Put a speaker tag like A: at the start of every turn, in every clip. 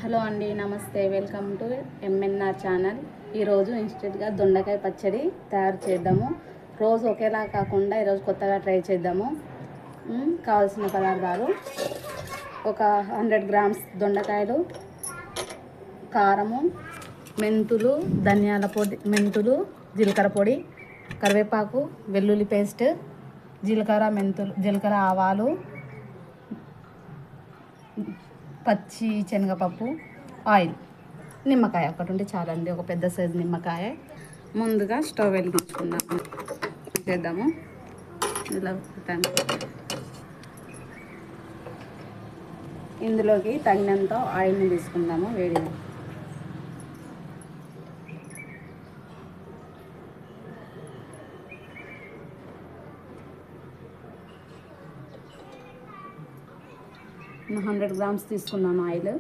A: Hello అండి, నమస్తే. Welcome to MNR channel. ఈరోజు ఇన్స్టెంట్గా దొండకాయ పచ్చడి తయారు చేద్దాము. రోజు ఒకేలా కాకుండా ఈరోజు కొత్తగా ట్రై చేద్దాము. కావాల్సిన పదార్థాలు: ఒక 100 గ్రామ్స్ దొండకాయలు, కారము, మెంతులు, ధనియాల పొడి, మెంతులు, జీలకర్ర పొడి, కరివేపాకు, వెల్లుల్లి పేస్ట్, జీలకర్ర, ఆవాలు, పచ్చి శనగపప్పు, ఆయిల్, నిమ్మకాయ ఒకటి ఉంటే చాలండి, ఒక పెద్ద సైజు నిమ్మకాయ. ముందుగా స్టవ్ వెలిగించుకుందాము. చేద్దాము. ఇలా పెట్టాను. ఇందులోకి తగినంత ఆయిల్ని తీసుకుందాము. వేడిగా 100 గ్రామ్స్ తీసుకున్నాను ఆయిల్.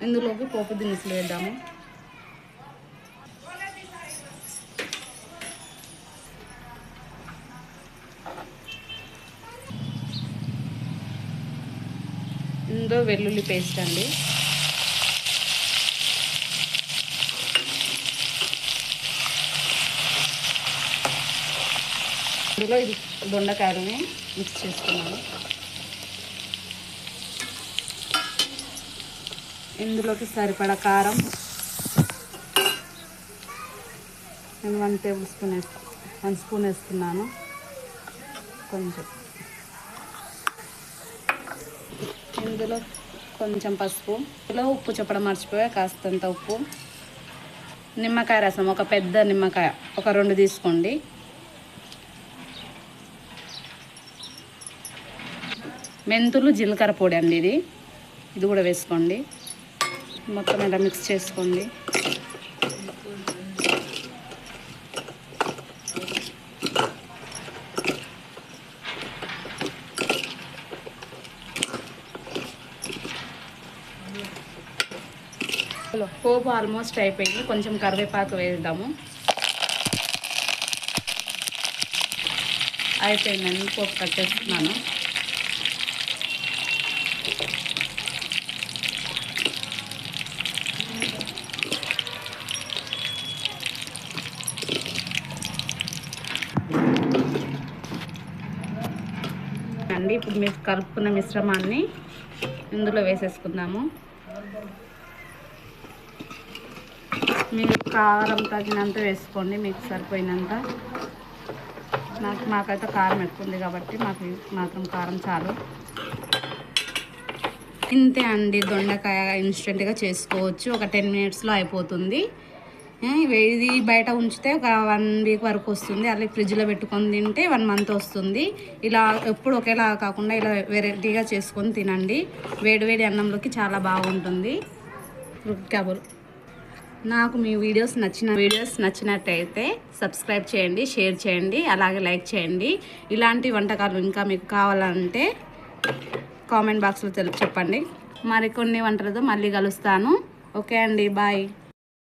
A: ఇందులోకి పోపు దినుసులు వేద్దాము. ఇందులో వెల్లుల్లి పేస్ట్ అండి, ఇందులో ఇది దొండకాయలని మిక్స్ చేసుకున్నాను. ఇందులోకి సరిపడా కారం, నేను 1 స్పూన్ వేస్తున్నాను. కొంచెం ఇందులో కొంచెం పసుపు, ఇందులో ఉప్పు చెప్పడం మర్చిపోయా, కాస్తంత ఉప్పు. నిమ్మకాయ రసం, ఒక పెద్ద నిమ్మకాయ, ఒక 2 తీసుకోండి. మెంతులు, జీలకర్ర పొడి అండి, ఇది కూడా వేసుకోండి. మొత్తం ఇలా మిక్స్ చేసుకోండి. పోపు ఆల్మోస్ట్ అయిపోయింది. కొంచెం కరివేపాకు వేద్దాము. అయిపోయిందండి, పోపు కట్టేస్తున్నాను. ఇప్పుడు మీరు కలుపుకున్న మిశ్రమాన్ని ఇందులో వేసేసుకుందాము. మీరు కారం తగినంత వేసుకోండి, మీకు సరిపోయినంత. మాకైతే కారం ఎక్కువ ఉంది కాబట్టి మాకు మాత్రం కారం చాలు. ఇంతే అండి, దొండకాయ ఇన్స్టెంట్గా చేసుకోవచ్చు. ఒక 10 మినిట్స్లో అయిపోతుంది. ఇది బయట ఉంచితే ఒక 1 వీక్ వరకు వస్తుంది. అలాగే ఫ్రిడ్జ్లో పెట్టుకొని తింటే 1 మంత్ వస్తుంది. ఇలా ఎప్పుడు ఒకేలా కాకుండా ఇలా వెరైటీగా చేసుకొని తినండి. వేడివేడి అన్నంలోకి చాలా బాగుంటుంది. నాకు మీ వీడియోస్ నచ్చినట్టయితే సబ్స్క్రైబ్ చేయండి, షేర్ చేయండి, అలాగే లైక్ చేయండి. ఇలాంటి వంటకాలు ఇంకా మీకు కావాలంటే కామెంట్ బాక్స్లో చెప్పండి. మరికొన్ని వంటలతో మళ్ళీ కలుస్తాను. ఓకే అండి, బాయ్.